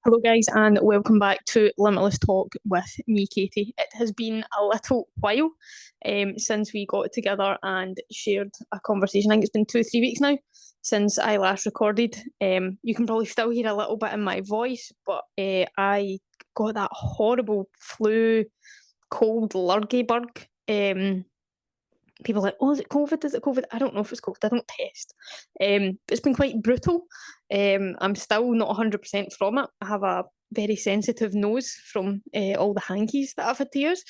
Hello, guys, and welcome back to Limitless Talk with me, Katie. It has been a little while since we got together and shared a conversation. I think it's been 2 or 3 weeks now since I last recorded. You can probably still hear a little bit in my voice, but I got that horrible flu, cold, lurgy bug. People are like, oh, is it COVID? Is it COVID? I don't know if it's COVID. I don't test. It's been quite brutal. I'm still not 100% from it. I have a very sensitive nose from all the hankies that I've had to use.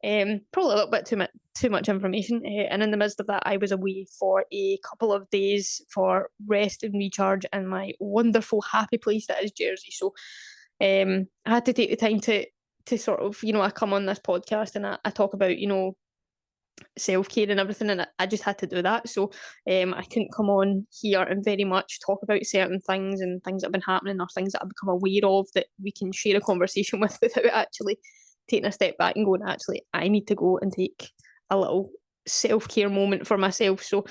Probably a little bit too much information. And in the midst of that, I was away for a couple of days for rest and recharge in my wonderful, happy place that is Jersey. So I had to take the time to sort of, I come on this podcast and I talk about, self-care and everything, and I just had to do that. So I couldn't come on here and very much talk about certain things and things that have been happening or things that I've become aware of that we can share a conversation with without actually taking a step back and going, actually, I need to go and take a little self-care moment for myself. So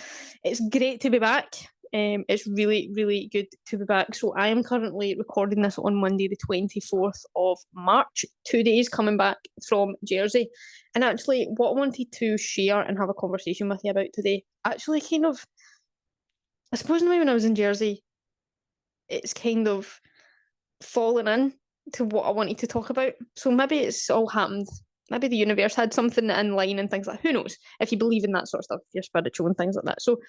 it's great to be back. It's really, really good to be back. So I am currently recording this on Monday, the 24th of March, 2 days coming back from Jersey. And actually, what I wanted to share and have a conversation with you about today, actually kind of, I suppose maybe when I was in Jersey, it's kind of fallen in to what I wanted to talk about. So maybe it's all happened. Maybe the universe had something in line and things like, who knows, if you believe in that sort of stuff, if you're spiritual and things like that. So,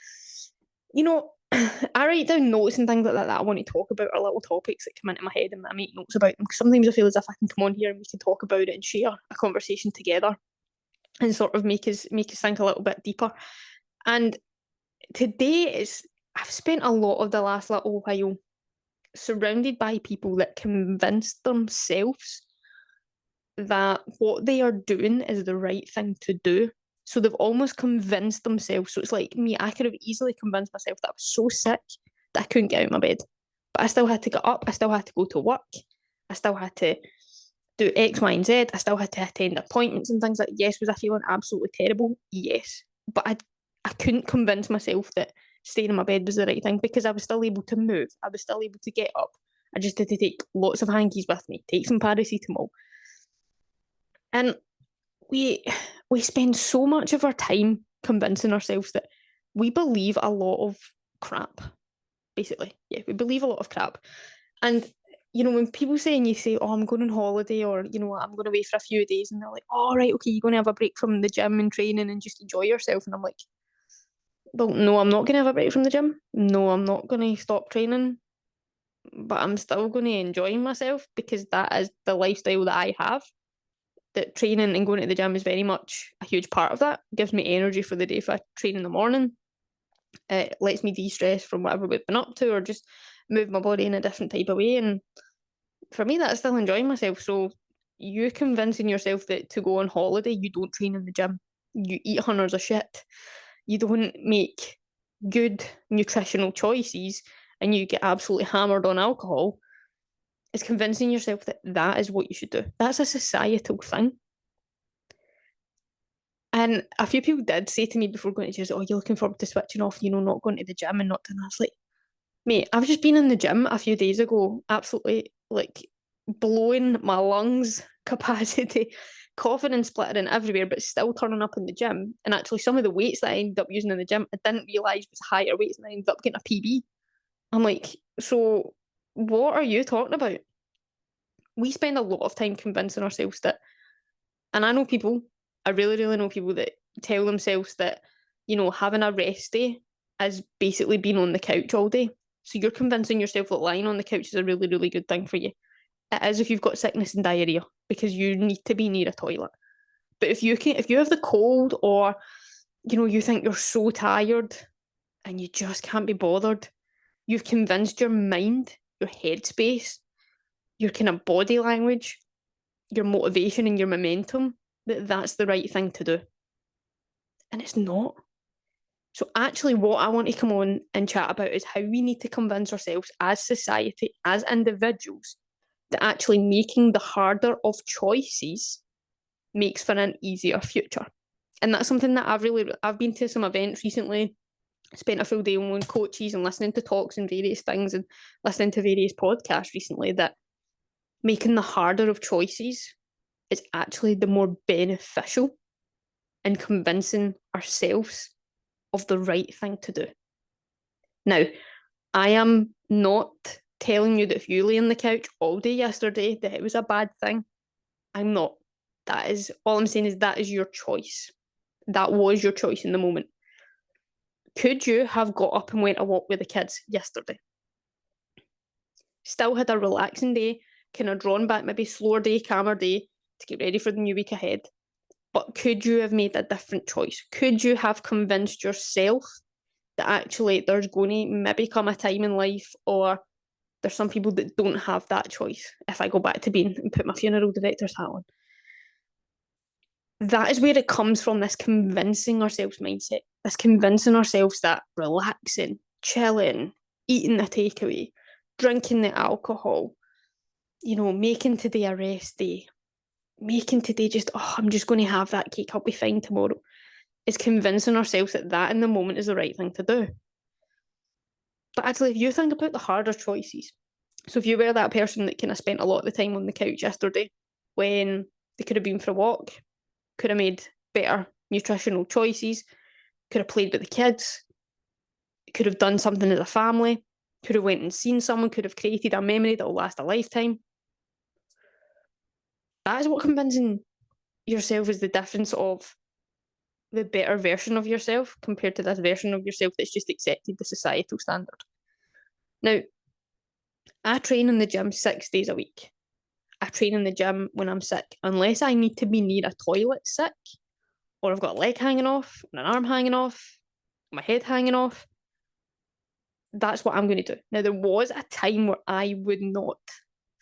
I write down notes and things like that I want to talk about, or little topics that come into my head and I make notes about them. Because sometimes I feel as if I can come on here and we can talk about it and share a conversation together and sort of make us think a little bit deeper. And today I've spent a lot of the last little while surrounded by people that convince themselves that what they are doing is the right thing to do. So they've almost convinced themselves. So it's like me, I could have easily convinced myself that I was so sick that I couldn't get out of my bed. But I still had to get up. I still had to go to work. I still had to do X, Y, and Z. I still had to attend appointments and things like that. Yes, was I feeling absolutely terrible? Yes. But I couldn't convince myself that staying in my bed was the right thing because I was still able to move. I was still able to get up. I just had to take lots of hankies with me, take some paracetamol. And we spend so much of our time convincing ourselves that we believe a lot of crap, basically. Yeah, we believe a lot of crap. And, when people say and you say, oh, I'm going on holiday or, I'm going away for a few days and they're like, oh, right, okay, you're going to have a break from the gym and training and just enjoy yourself. And I'm like, well, no, I'm not going to have a break from the gym. No, I'm not going to stop training. But I'm still going to enjoy myself because that is the lifestyle that I have. That training and going to the gym is very much a huge part of that. It gives me energy for the day if I train in the morning. It lets me de-stress from whatever we've been up to or just move my body in a different type of way. And for me, that's still enjoying myself. So you convincing yourself that to go on holiday, you don't train in the gym. You eat hundreds of shit. You don't make good nutritional choices and you get absolutely hammered on alcohol. Is convincing yourself that that is what you should do. That's a societal thing. And a few people did say to me before going to Jersey, oh, you're looking forward to switching off, not going to the gym and not doing that. I was like, mate, I've just been in the gym a few days ago, absolutely like blowing my lungs capacity, coughing and splittering everywhere, but still turning up in the gym. And actually some of the weights that I ended up using in the gym, I didn't realise was higher weights and I ended up getting a PB. I'm like, so what are you talking about? We spend a lot of time convincing ourselves that, and I really, really know people that tell themselves that, having a rest day is basically being on the couch all day. So you're convincing yourself that lying on the couch is a really, really good thing for you. It is if you've got sickness and diarrhea because you need to be near a toilet. But if you have the cold or, you think you're so tired and you just can't be bothered, you've convinced your mind, your headspace, your kind of body language, your motivation and your momentum that that's the right thing to do. And it's not. So actually what I want to come on and chat about is how we need to convince ourselves as society, as individuals, that actually making the harder of choices makes for an easier future. And that's something that I've been to some events recently, spent a full day on coaches and listening to talks and various things and listening to various podcasts recently that making the harder of choices is actually the more beneficial in convincing ourselves of the right thing to do. Now, I am not telling you that if you lay on the couch all day yesterday that it was a bad thing. I'm not. That is all I'm saying is that is your choice. That was your choice in the moment. Could you have got up and went a walk with the kids yesterday? Still had a relaxing day, kind of drawn back, maybe slower day, calmer day to get ready for the new week ahead. But could you have made a different choice? Could you have convinced yourself that actually there's going to maybe come a time in life, or there's some people that don't have that choice? If I go back to being and put my funeral director's hat on, that is where it comes from, this convincing ourselves mindset, this convincing ourselves that relaxing, chilling, eating the takeaway, drinking the alcohol, making today a rest day, making today just, I'm just going to have that cake, I'll be fine tomorrow, is convincing ourselves that that in the moment is the right thing to do. But actually, if you think about the harder choices, so if you were that person that kind of spent a lot of the time on the couch yesterday when they could have been for a walk, could have made better nutritional choices, could have played with the kids, could have done something as a family, could have went and seen someone, could have created a memory that will last a lifetime. That is what convincing yourself is the difference of the better version of yourself compared to this version of yourself that's just accepted the societal standard. Now, I train in the gym 6 days a week. I train in the gym when I'm sick, unless I need to be near a toilet sick, or I've got a leg hanging off, and an arm hanging off, my head hanging off. That's what I'm going to do. Now, there was a time where I would not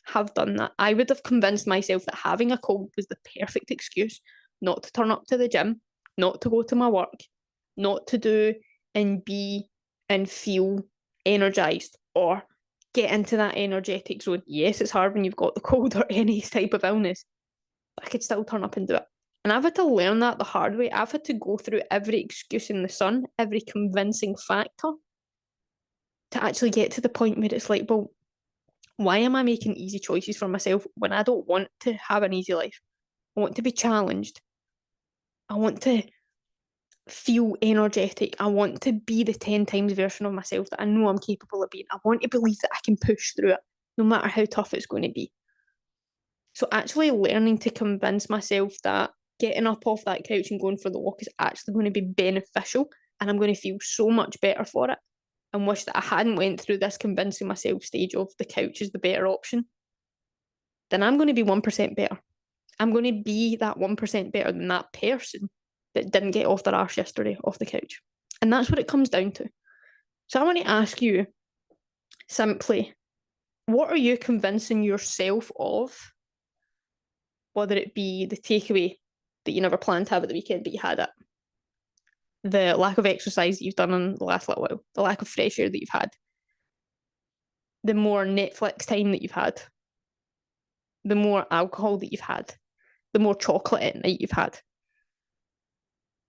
have done that. I would have convinced myself that having a cold was the perfect excuse not to turn up to the gym, not to go to my work, not to do and be and feel energized or get into that energetic zone. Yes, it's hard when you've got the cold or any type of illness, but I could still turn up and do it. And I've had to learn that the hard way. I've had to go through every excuse in the sun, every convincing factor to actually get to the point where it's like, well, why am I making easy choices for myself when I don't want to have an easy life? I want to be challenged. I want to feel energetic. I want to be the 10 times version of myself that I know I'm capable of being. I want to believe that I can push through it, no matter how tough it's going to be. So actually learning to convince myself that getting up off that couch and going for the walk is actually going to be beneficial, and I'm going to feel so much better for it, and wish that I hadn't went through this convincing myself stage of the couch is the better option, then I'm going to be 1% better. I'm going to be that 1% better than that person that didn't get off their arse yesterday off the couch. And that's what it comes down to. So I want to ask you simply, what are you convincing yourself of? Whether it be the takeaway that you never planned to have at the weekend, but you had it, the lack of exercise that you've done in the last little while, the lack of fresh air that you've had, the more Netflix time that you've had, the more alcohol that you've had, the more chocolate at night you've had.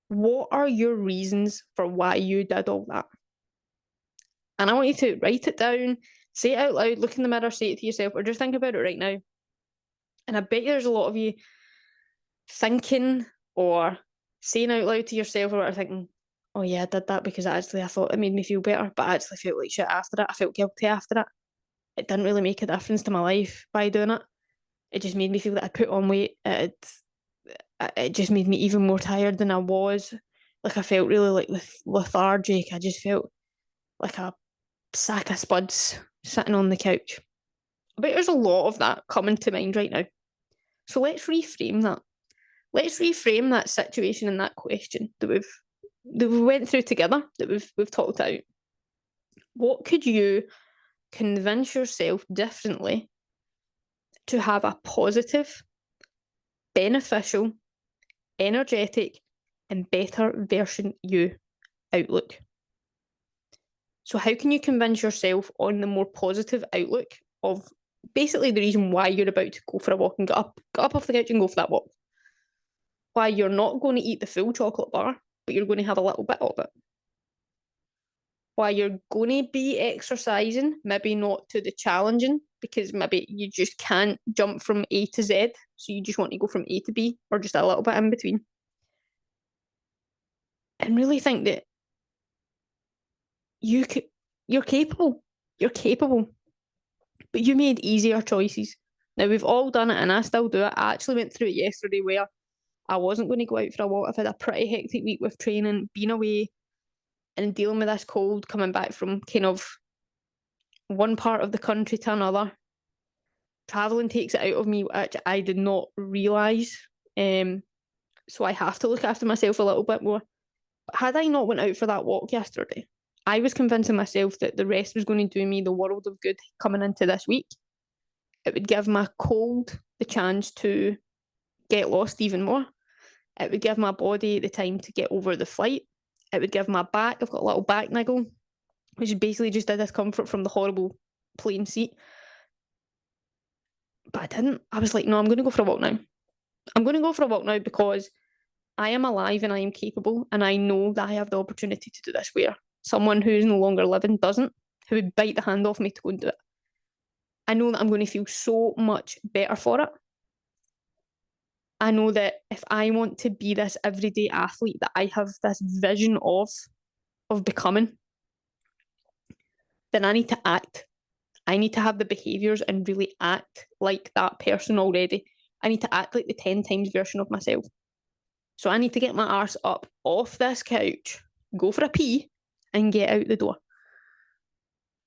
What are your reasons for why you did all that? And I want you to write it down, say it out loud, look in the mirror, say it to yourself, or just think about it right now. And I bet there's a lot of you thinking or saying out loud to yourself or thinking, oh yeah, I did that because actually I thought it made me feel better, but I actually felt like shit after it. I felt guilty after it. It didn't really make a difference to my life by doing it. It just made me feel that I put on weight. It just made me even more tired than I was. Like I felt really like lethargic. I just felt like a sack of spuds sitting on the couch. But there's a lot of that coming to mind right now. So let's reframe that. Let's reframe that situation and that question that we went through together, that we've talked out. What could you convince yourself differently to have a positive, beneficial, energetic, and better version you outlook? So how can you convince yourself on the more positive outlook of basically the reason why you're about to go for a walk and get up off the couch and go for that walk? Why you're not going to eat the full chocolate bar, but you're going to have a little bit of it. Why you're going to be exercising, maybe not to the challenging, because maybe you just can't jump from A to Z, so you just want to go from A to B, or just a little bit in between. And really think that you're capable. You're capable. But you made easier choices. Now, we've all done it, and I still do it. I actually went through it yesterday where I wasn't going to go out for a walk. I've had a pretty hectic week with training, being away and dealing with this cold, coming back from kind of one part of the country to another. Travelling takes it out of me, which I did not realise. So I have to look after myself a little bit more. But had I not went out for that walk yesterday, I was convincing myself that the rest was going to do me the world of good coming into this week. It would give my cold the chance to get lost even more. It would give my body the time to get over the flight. It would give my back, I've got a little back niggle, which is basically just a discomfort from the horrible plane seat. But I didn't. I was like, no, I'm going to go for a walk now. I'm going to go for a walk now because I am alive and I am capable, and I know that I have the opportunity to do this, where someone who is no longer living doesn't, who would bite the hand off me to go and do it. I know that I'm going to feel so much better for it. I know that if I want to be this everyday athlete that I have this vision of becoming, then I need to act. I need to have the behaviours and really act like that person already. I need to act like the 10 times version of myself. So I need to get my arse up off this couch, go for a pee, and get out the door.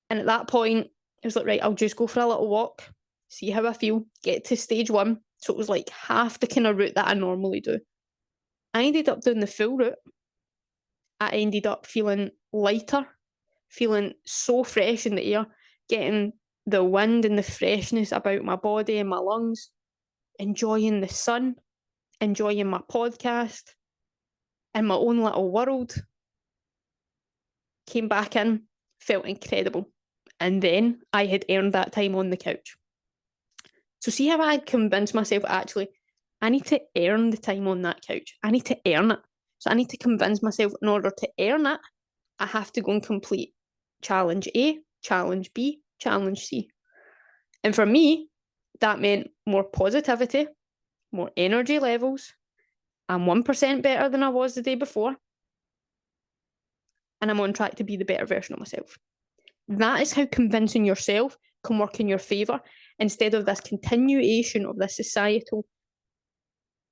And at that point, it was like, right, I'll just go for a little walk, see how I feel, get to stage 1. So it was like half the kind of route that I normally do. I ended up doing the full route. I ended up feeling lighter, feeling so fresh in the air, getting the wind and the freshness about my body and my lungs, enjoying the sun, enjoying my podcast, in my own little world. Came back in, felt incredible. And then I had earned that time on the couch. So see how I had convinced myself, actually, I need to earn the time on that couch. I need to earn it. So I need to convince myself, in order to earn it, I have to go and complete challenge A, challenge B, challenge C. And for me, that meant more positivity, more energy levels. I'm 1% better than I was the day before. And I'm on track to be the better version of myself. That is how convincing yourself can work in your favour, instead of this continuation of this societal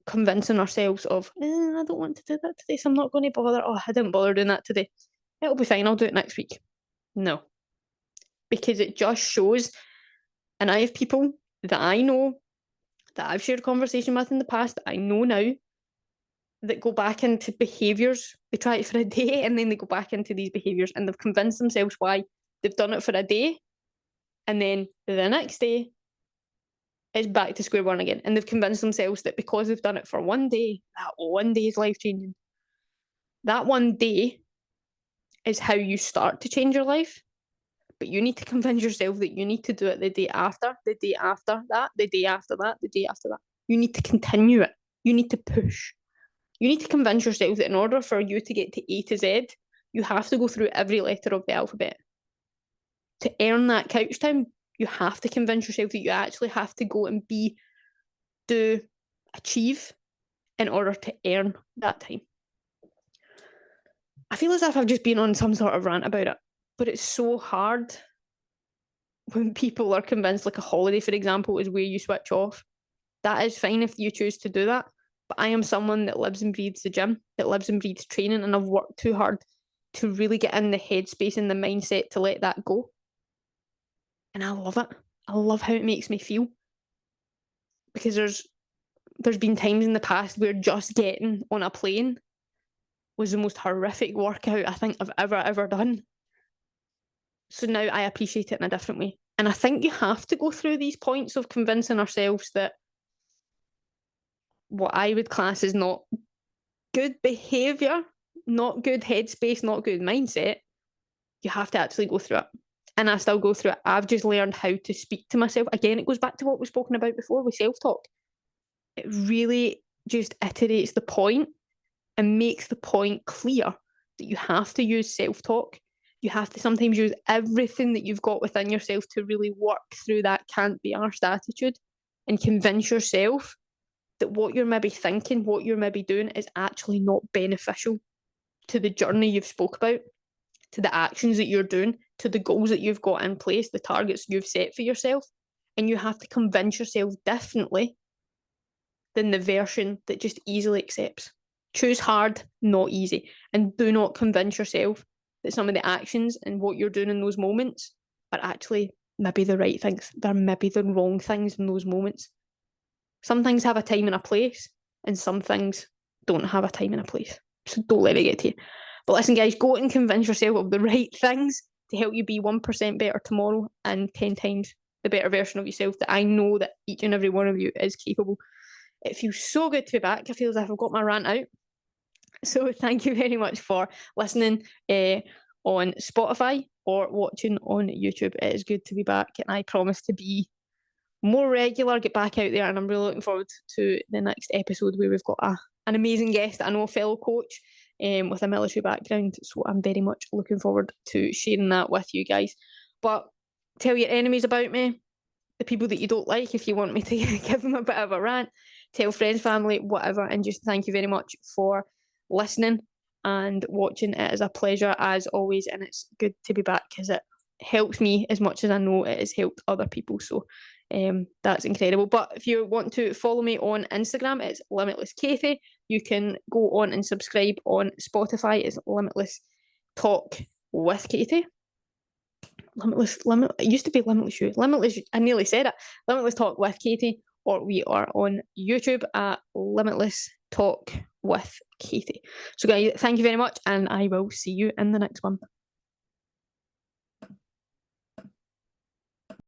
convincing ourselves of, I don't want to do that today, so I'm not going to bother. Oh, I didn't bother doing that today. It'll be fine, I'll do it next week. No. Because it just shows, and I have people that I know, that I've shared conversation with in the past, that I know now, that go back into behaviours. They try it for a day and then they go back into these behaviours, and they've convinced themselves why they've done it for a day, and then the next day it's back to square one again. And they've convinced themselves that because they've done it for one day, that one day is life changing. That one day is how you start to change your life. But you need to convince yourself that you need to do it the day after, the day after that, the day after that, the day after that. You need to continue it. You need to push. You need to convince yourself that in order for you to get to A to Z, you have to go through every letter of the alphabet. To earn that couch time, you have to convince yourself that you actually have to go and do, achieve in order to earn that time. I feel as if I've just been on some sort of rant about it, but it's so hard when people are convinced, like a holiday, for example, is where you switch off. That is fine if you choose to do that, but I am someone that lives and breathes the gym, that lives and breathes training, and I've worked too hard to really get in the headspace and the mindset to let that go. And I love it. I love how it makes me feel. Because there's been times in the past where just getting on a plane was the most horrific workout I think I've ever done. So now I appreciate it in a different way. And I think you have to go through these points of convincing ourselves that what I would class as not good behaviour, not good headspace, not good mindset, you have to actually go through it. And I still go through it. I've just learned how to speak to myself. Again, it goes back to what we've spoken about before with self-talk. It really just iterates the point and makes the point clear that you have to use self-talk. You have to sometimes use everything that you've got within yourself to really work through that can't be arsed attitude and convince yourself that what you're maybe thinking, what you're maybe doing is actually not beneficial to the journey you've spoke about, to the actions that you're doing, to the goals that you've got in place, the targets you've set for yourself. And you have to convince yourself differently than the version that just easily accepts. Choose hard, not easy. And do not convince yourself that some of the actions and what you're doing in those moments are actually maybe the right things. They're maybe the wrong things in those moments. Some things have a time and a place, and some things don't have a time and a place. So don't let it get to you. But listen, guys, go and convince yourself of the right things to help you be 1% better tomorrow and 10 times the better version of yourself that I know that each and every one of you is capable. It feels so good to be back. I feel as if I've got my rant out. So thank you very much for listening on Spotify or watching on YouTube. It is good to be back, and I promise to be more regular, get back out there, and I'm really looking forward to the next episode where we've got an amazing guest, I know, a fellow coach with a military background, so I'm very much looking forward to sharing that with you guys. But tell your enemies about me, the people that you don't like, if you want me to give them a bit of a rant, tell friends, family, whatever, and just thank you very much for listening and watching. It is a pleasure as always, and it's good to be back because it helps me as much as I know it has helped other people, so that's incredible. But if you want to follow me on Instagram, it's Limitless Katie. You can go on and subscribe on Spotify. It's Limitless Talk with Katie. It used to be Limitless, I nearly said it. Limitless Talk with Katie, or we are on YouTube at Limitless Talk with Katie. So guys, thank you very much, and I will see you in the next one.